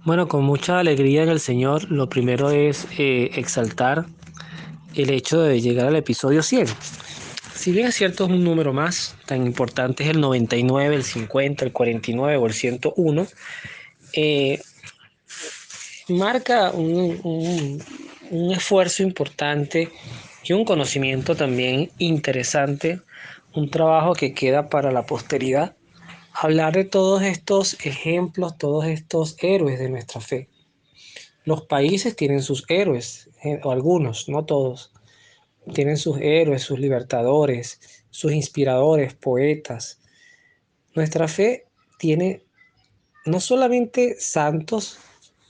Bueno, con mucha alegría en el Señor, lo primero es exaltar el hecho de llegar al episodio 100. Si bien es cierto, es un número más, tan importante es el 99, el 50, el 49 o el 101, eh, marca un esfuerzo importante y un conocimiento también interesante, un trabajo que queda para la posteridad. Hablar de todos estos ejemplos, todos estos héroes de nuestra fe. Los países tienen sus héroes, o algunos, no todos, tienen sus héroes, sus libertadores, sus inspiradores, poetas. Nuestra fe tiene no solamente santos,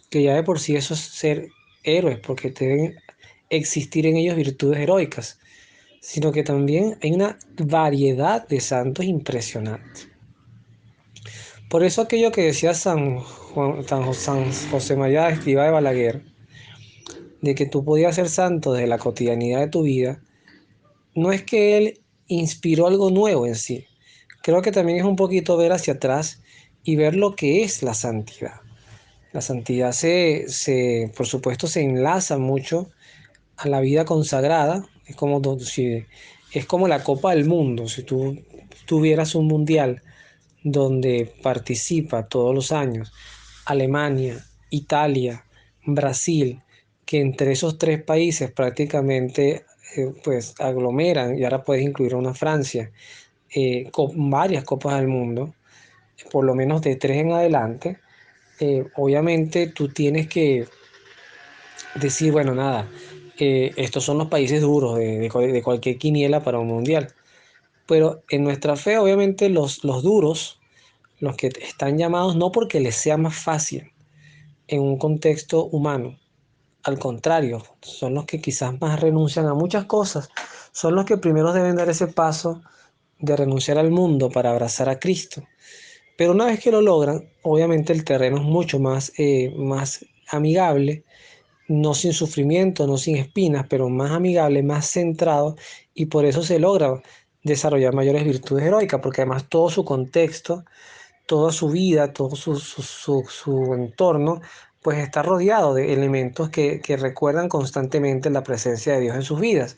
que ya de por sí eso es ser héroes, porque deben existir en ellos virtudes heroicas, sino que también hay una variedad de santos impresionante. Por eso aquello que decía San José María Escrivá de Balaguer, de que tú podías ser santo de la cotidianidad de tu vida, no es que él inspiró algo nuevo en sí. Creo que también es un poquito ver hacia atrás y ver lo que es la santidad. La santidad por supuesto, se enlaza mucho a la vida consagrada. Es como la Copa del Mundo. Si tú tuvieras un mundial donde participa todos los años Alemania, Italia, Brasil, que entre esos tres países prácticamente pues aglomeran, y ahora puedes incluir a una Francia, con varias copas del mundo, por lo menos de tres en adelante. Obviamente tú tienes que decir, bueno, nada, estos son los países duros de cualquier quiniela para un mundial. Pero en nuestra fe, obviamente, los duros, los que están llamados no porque les sea más fácil en un contexto humano, al contrario, son los que quizás más renuncian a muchas cosas, son los que primero deben dar ese paso de renunciar al mundo para abrazar a Cristo. Pero una vez que lo logran, obviamente el terreno es mucho más amigable, no sin sufrimiento, no sin espinas, pero más amigable, más centrado, y por eso se logra desarrollar mayores virtudes heroicas, porque además todo su contexto, toda su vida, todo su entorno, pues está rodeado de elementos que recuerdan constantemente la presencia de Dios en sus vidas.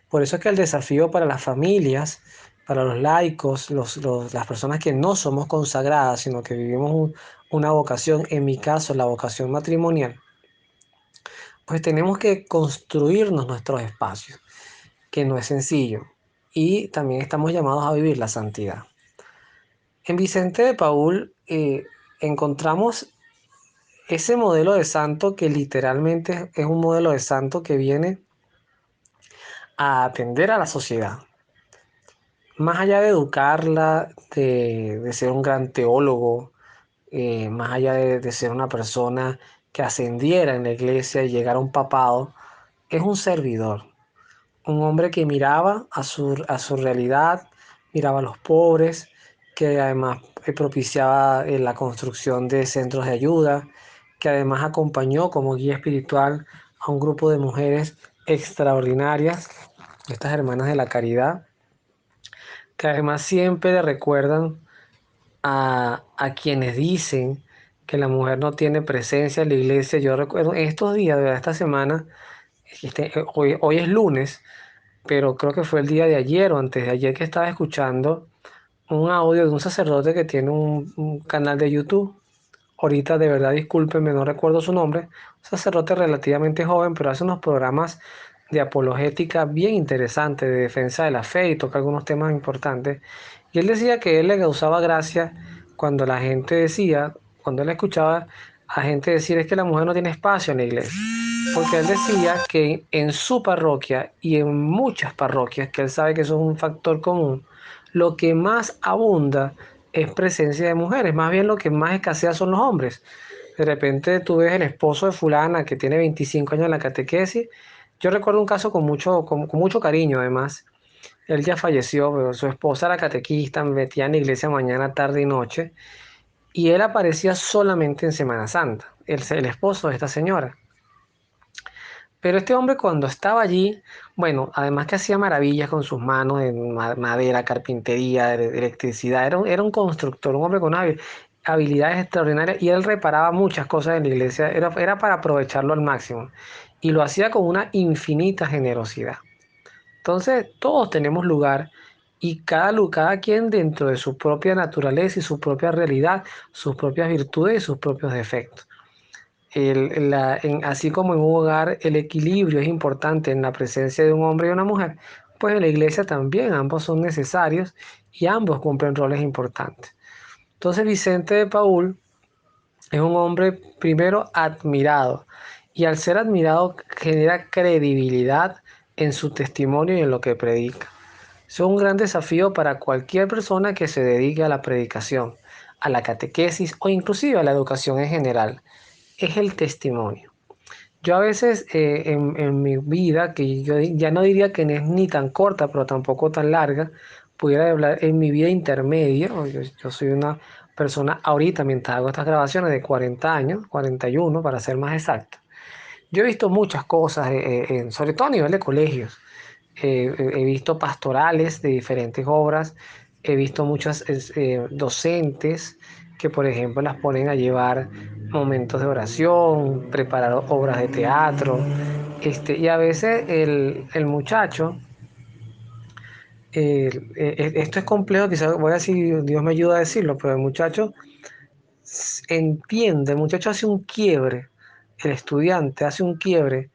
Por eso es que el desafío para las familias, para los laicos, las personas que no somos consagradas, sino que vivimos una vocación, en mi caso la vocación matrimonial, pues tenemos que construirnos nuestros espacios, que no es sencillo. Y también estamos llamados a vivir la santidad. En Vicente de Paúl encontramos ese modelo de santo que literalmente es un modelo de santo que viene a atender a la sociedad. Más allá de educarla, de ser un gran teólogo, más allá de ser una persona que ascendiera en la iglesia y llegara a un papado, es un servidor, un hombre que miraba a su realidad, miraba a los pobres, que además propiciaba la construcción de centros de ayuda, que además acompañó como guía espiritual a un grupo de mujeres extraordinarias, estas hermanas de la caridad, que además siempre le recuerdan a quienes dicen que la mujer no tiene presencia en la iglesia. Yo recuerdo en estos días, de esta semana, hoy es lunes, pero creo que fue el día de ayer o antes de ayer que estaba escuchando un audio de un sacerdote que tiene un canal de YouTube. Ahorita de verdad discúlpenme, no recuerdo su nombre. Un sacerdote relativamente joven, pero hace unos programas de apologética bien interesantes, de defensa de la fe y toca algunos temas importantes. Y él decía que él le causaba gracia cuando la gente decía, cuando él escuchaba a gente decir es que la mujer no tiene espacio en la iglesia. Porque él decía que en su parroquia y en muchas parroquias, que él sabe que eso es un factor común, lo que más abunda es presencia de mujeres, más bien lo que más escasea son los hombres. De repente tú ves el esposo de fulana que tiene 25 años en la catequesis. Yo recuerdo un caso con mucho cariño además. Él ya falleció, pero su esposa era catequista, metía en la iglesia mañana, tarde y noche, y él aparecía solamente en Semana Santa, el esposo de esta señora. Pero este hombre cuando estaba allí, bueno, además que hacía maravillas con sus manos en madera, carpintería, electricidad, era un constructor, un hombre con habilidad. habilidades extraordinarias y él reparaba muchas cosas en la iglesia, era para aprovecharlo al máximo y lo hacía con una infinita generosidad. Entonces, todos tenemos lugar y cada quien dentro de su propia naturaleza y su propia realidad, sus propias virtudes y sus propios defectos. Así como en un hogar el equilibrio es importante en la presencia de un hombre y una mujer, pues en la iglesia también ambos son necesarios y ambos cumplen roles importantes. Entonces Vicente de Paúl es un hombre primero admirado y al ser admirado genera credibilidad en su testimonio y en lo que predica. Es un gran desafío para cualquier persona que se dedique a la predicación, a la catequesis o inclusive a la educación en general. Es el testimonio. Yo a veces en mi vida, que yo ya no diría que no es ni tan corta, pero tampoco tan larga, pudiera hablar en mi vida intermedia, yo soy una persona ahorita, mientras hago estas grabaciones, de 40 años, 41 para ser más exacto. Yo he visto muchas cosas, sobre todo a nivel de colegios. He visto pastorales de diferentes obras, he visto muchos docentes que, por ejemplo, las ponen a llevar momentos de oración, preparar obras de teatro, y a veces el muchacho, esto es complejo, quizás voy a decir, Dios me ayuda a decirlo, pero el muchacho entiende, el muchacho hace un quiebre, el estudiante hace un quiebre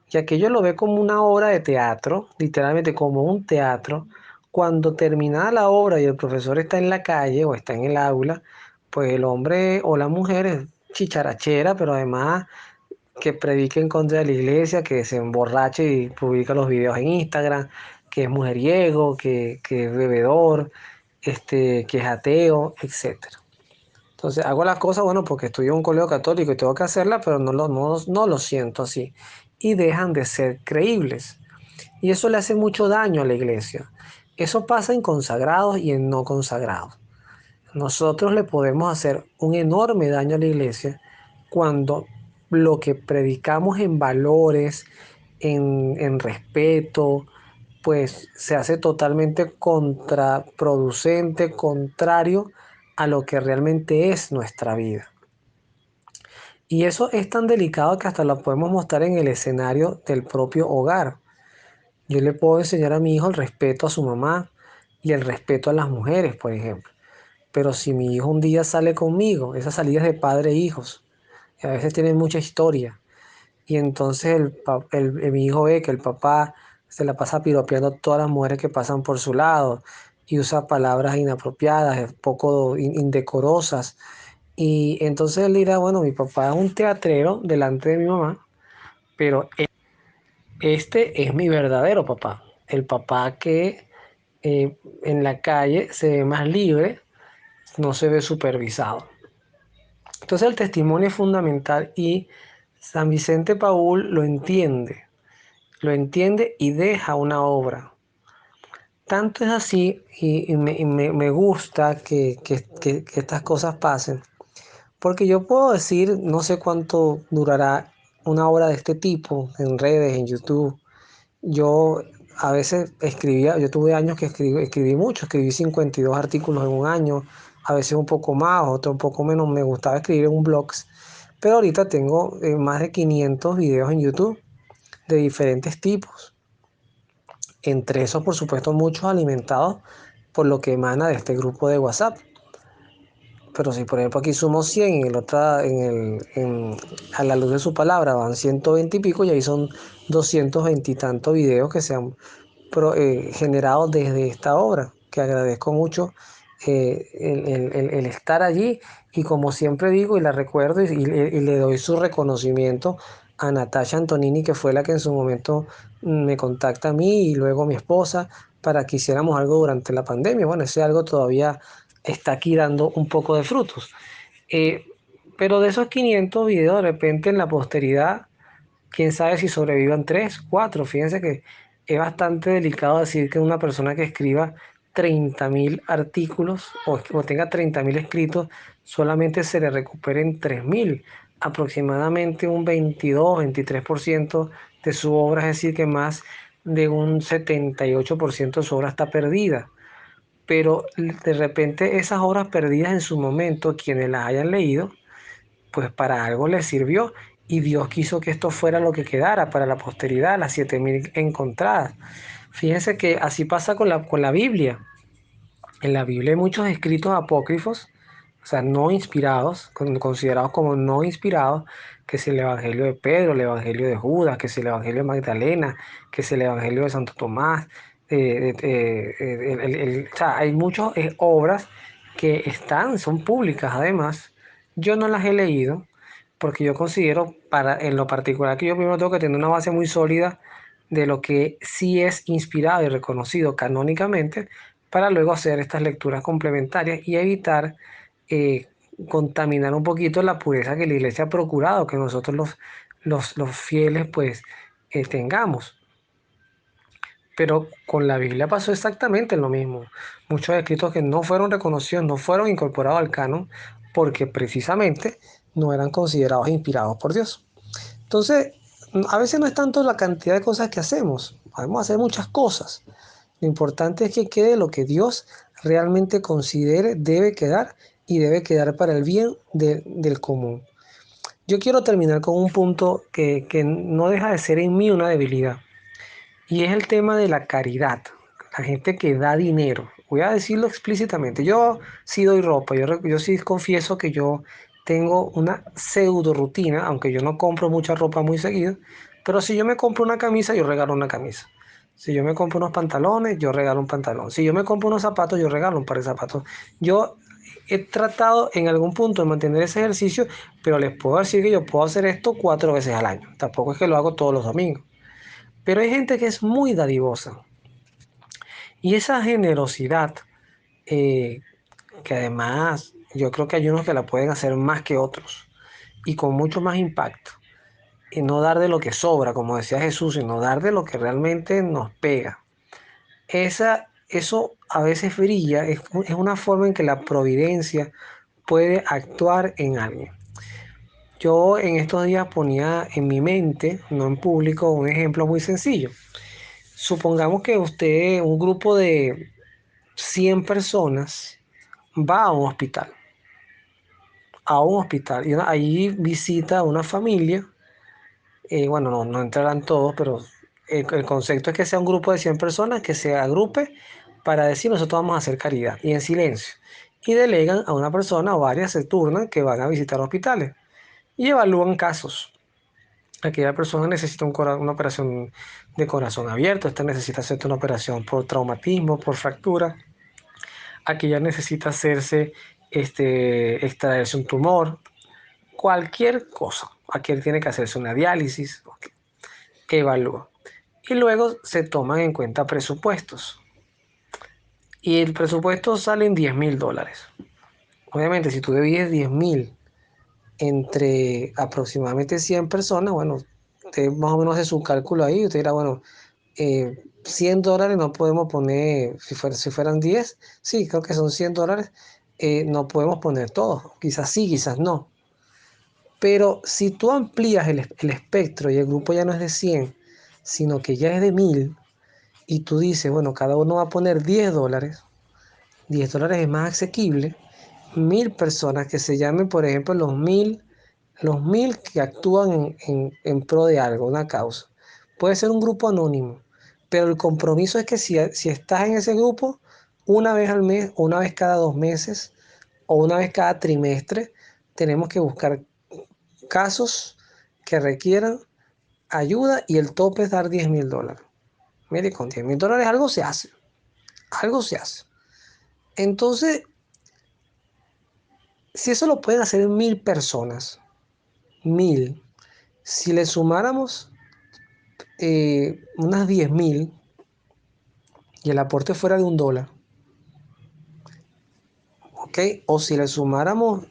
y aquello lo ve como una obra de teatro, literalmente como un teatro. Cuando termina la obra y el profesor está en la calle o está en el aula, pues el hombre o la mujer es chicharachera, pero además que predica en contra de la iglesia, que se emborrache y publica los videos en Instagram, que es mujeriego, que es bebedor, que es ateo, etcétera. Entonces hago las cosas, bueno, porque estudio en un colegio católico y tengo que hacerlas, pero no lo siento así. Y dejan de ser creíbles. Y eso le hace mucho daño a la iglesia. Eso pasa en consagrados y en no consagrados. Nosotros le podemos hacer un enorme daño a la iglesia cuando lo que predicamos en valores, en respeto, pues se hace totalmente contraproducente, contrario a lo que realmente es nuestra vida. Y eso es tan delicado que hasta lo podemos mostrar en el escenario del propio hogar. Yo le puedo enseñar a mi hijo el respeto a su mamá y el respeto a las mujeres, por ejemplo. Pero si mi hijo un día sale conmigo, esas salidas de padre e hijos, y a veces tienen mucha historia, y entonces mi hijo ve que el papá se la pasa piropeando a todas las mujeres que pasan por su lado y usa palabras inapropiadas, poco indecorosas. Y entonces él dirá, bueno, mi papá es un teatrero delante de mi mamá, pero este es mi verdadero papá. El papá que en la calle se ve más libre, no se ve supervisado. Entonces el testimonio es fundamental y San Vicente Paúl lo entiende y deja una obra. Tanto es así y me gusta que estas cosas pasen, porque yo puedo decir, no sé cuánto durará una obra de este tipo en redes, en YouTube. Yo a veces escribía, yo tuve años que escribí mucho, escribí 52 artículos en un año, a veces un poco más, otro un poco menos, me gustaba escribir en un blog, pero ahorita tengo más de 500 videos en YouTube de diferentes tipos, entre esos por supuesto muchos alimentados por lo que emana de este grupo de WhatsApp. Pero si por ejemplo aquí sumo 100 en el otra, a la luz de su palabra van 120 y pico y ahí son 220 y tantos videos que se han generado desde esta obra, que agradezco mucho el estar allí y como siempre digo y la recuerdo y le doy su reconocimiento a Natasha Antonini, que fue la que en su momento me contacta a mí y luego a mi esposa para que hiciéramos algo durante la pandemia. Bueno, ese algo todavía está aquí dando un poco de frutos. Eh, pero de esos 500 videos, de repente en la posteridad, quién sabe si sobrevivan 3, 4. Fíjense que es bastante delicado decir que una persona que escriba 30.000 artículos o tenga 30.000 escritos, solamente se le recuperen 3.000, aproximadamente un 22-23% de su obra, es decir, que más de un 78% de su obra está perdida. pero de repente esas horas perdidas en su momento, quienes las hayan leído, pues para algo les sirvió y Dios quiso que esto fuera lo que quedara para la posteridad, las 7000 encontradas. Fíjense que así pasa con la Biblia. En la Biblia hay muchos escritos apócrifos, o sea, no inspirados, considerados como no inspirados, que es el Evangelio de Pedro, el Evangelio de Judas, que es el Evangelio de Magdalena, que es el Evangelio de Santo Tomás. O sea, hay muchas obras que son públicas además. Yo no las he leído porque yo considero, en lo particular, que yo primero tengo que tener una base muy sólida de lo que sí es inspirado y reconocido canónicamente para luego hacer estas lecturas complementarias y evitar eh, contaminar un poquito la pureza que la iglesia ha procurado que nosotros los fieles pues tengamos. Pero con la Biblia pasó exactamente lo mismo. Muchos escritos que no fueron reconocidos, no fueron incorporados al canon porque precisamente no eran considerados inspirados por Dios. Entonces, a veces no es tanto la cantidad de cosas que hacemos, podemos hacer muchas cosas. Lo importante es que quede lo que Dios realmente considere debe quedar y debe quedar para el bien del común. Yo quiero terminar con un punto que no deja de ser en mí una debilidad y es el tema de la caridad, la gente que da dinero. Voy a decirlo explícitamente, yo sí doy ropa, yo sí confieso que yo tengo una pseudo rutina, aunque yo no compro mucha ropa muy seguido, pero si yo me compro una camisa, yo regalo una camisa. Si yo me compro unos pantalones, yo regalo un pantalón. Si yo me compro unos zapatos, yo regalo un par de zapatos. Yo he tratado en algún punto de mantener ese ejercicio, pero les puedo decir que yo puedo hacer esto 4 veces al año. Tampoco es que lo hago todos los domingos. Pero hay gente que es muy dadivosa. Y esa generosidad, eh, que además yo creo que hay unos que la pueden hacer más que otros y con mucho más impacto. Y no dar de lo que sobra, como decía Jesús, sino dar de lo que realmente nos pega. Eso a veces brilla, es una forma en que la providencia puede actuar en alguien. Yo en estos días ponía en mi mente, no en público, un ejemplo muy sencillo. Supongamos que usted, un grupo de 100 personas, va a un hospital, y allí visita a una familia. Bueno, no entrarán todos, pero el concepto es que sea un grupo de 100 personas que se agrupe para decir nosotros vamos a hacer caridad y en silencio. Y delegan a una persona o varias, se turnan, que van a visitar hospitales y evalúan casos. Aquella persona necesita una operación de corazón abierto, esta necesita hacerse una operación por traumatismo, por fractura, aquella necesita extraerse un tumor, cualquier cosa. Aquel tiene que hacerse una diálisis, ok, evalúa. Y luego se toman en cuenta presupuestos. Y el presupuesto sale en $10.000. Obviamente, si tú divides 10.000 entre aproximadamente 100 personas, bueno, usted más o menos hace su cálculo ahí. Usted dirá, bueno, $100 no podemos poner, si fueran 10, sí, creo que son $100, no podemos poner todo. Quizás sí, quizás no. Pero si tú amplías el espectro y el grupo ya no es de 100, sino que ya es de 1000, y tú dices, bueno, cada uno va a poner $10, $10 es más asequible, 1000 personas que se llamen, por ejemplo, los mil que actúan en pro de algo, una causa. Puede ser un grupo anónimo, pero el compromiso es que si estás en ese grupo, una vez al mes, o una vez cada 2 meses, o una vez cada trimestre, tenemos que buscar casos que requieran ayuda y el tope es dar $10.000. Mire, con $10.000 algo se hace, algo se hace. Entonces, si eso lo pueden hacer 1000 personas, 1000, si le sumáramos unas 10.000 y el aporte fuera de $1, ¿ok? O si le sumáramos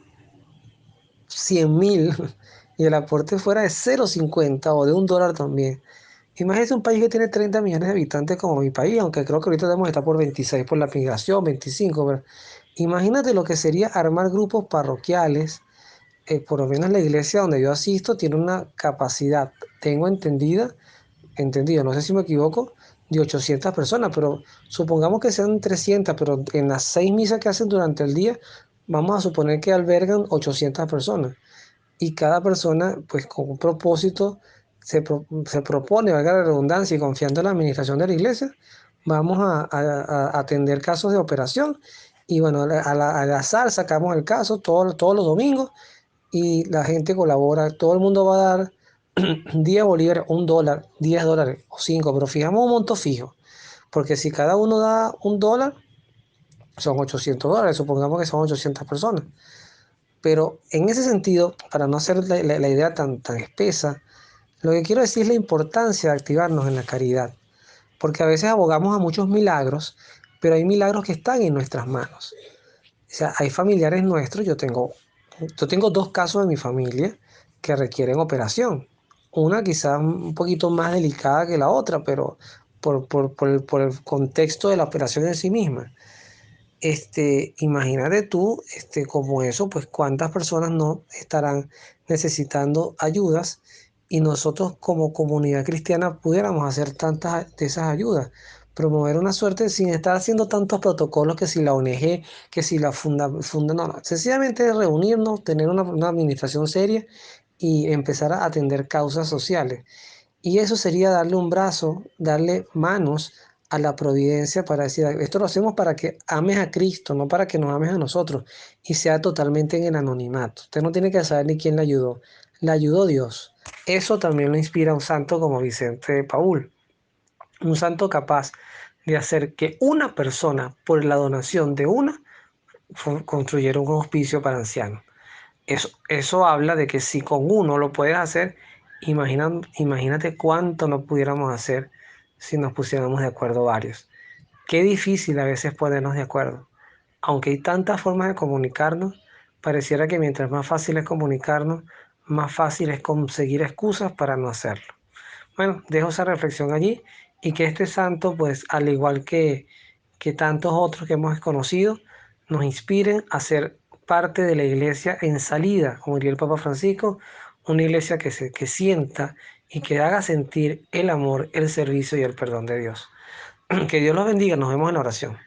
100.000 y el aporte fuera de 0,50 o de $1 también. Imagínense un país que tiene 30 millones de habitantes como mi país, aunque creo que ahorita debemos estar por 26 por la migración, 25, pero imagínate lo que sería armar grupos parroquiales. Por lo menos la iglesia donde yo asisto tiene una capacidad, tengo entendido, no sé si me equivoco, de 800 personas, pero supongamos que sean 300, pero en las 6 misas que hacen durante el día, vamos a suponer que albergan 800 personas. Y cada persona, pues con un propósito, se propone, valga la redundancia, y confiando en la administración de la iglesia, vamos a atender casos de operación. Y bueno, al azar sacamos el caso todos los domingos y la gente colabora, todo el mundo va a dar 10 bolívares, $1, $10 o 5, pero fijamos un monto fijo, porque si cada uno da $1, son $800, supongamos que son 800 personas. Pero en ese sentido, para no hacer la idea tan espesa, lo que quiero decir es la importancia de activarnos en la caridad, porque a veces abogamos a muchos milagros, pero hay milagros que están en nuestras manos. O sea, hay familiares nuestros, yo tengo 2 casos de mi familia que requieren operación. Una quizás un poquito más delicada que la otra, pero por el contexto de la operación en sí misma. Imagínate tú, como eso, pues cuántas personas no estarán necesitando ayudas y nosotros como comunidad cristiana pudiéramos hacer tantas de esas ayudas, promover una suerte sin estar haciendo tantos protocolos que si la ONG, que si la funda, no, no, sencillamente reunirnos, tener una administración seria y empezar a atender causas sociales. Y eso sería darle un brazo, darle manos a la providencia para decir, esto lo hacemos para que ames a Cristo, no para que nos ames a nosotros y sea totalmente en el anonimato. Usted no tiene que saber ni quién le ayudó Dios. Eso también lo inspira a un santo como Vicente de Paúl, un santo capaz de hacer que una persona, por la donación de una, construyera un hospicio para ancianos. Eso habla de que si con uno lo puedes hacer, imagínate cuánto no pudiéramos hacer si nos pusiéramos de acuerdo varios. Qué difícil a veces ponernos de acuerdo. Aunque hay tantas formas de comunicarnos, pareciera que mientras más fácil es comunicarnos, más fácil es conseguir excusas para no hacerlo. Bueno, dejo esa reflexión allí y que este santo, pues al igual que tantos otros que hemos conocido, nos inspiren a ser parte de la iglesia en salida, como diría el Papa Francisco, una iglesia que sienta y que haga sentir el amor, el servicio y el perdón de Dios. Que Dios los bendiga, nos vemos en la oración.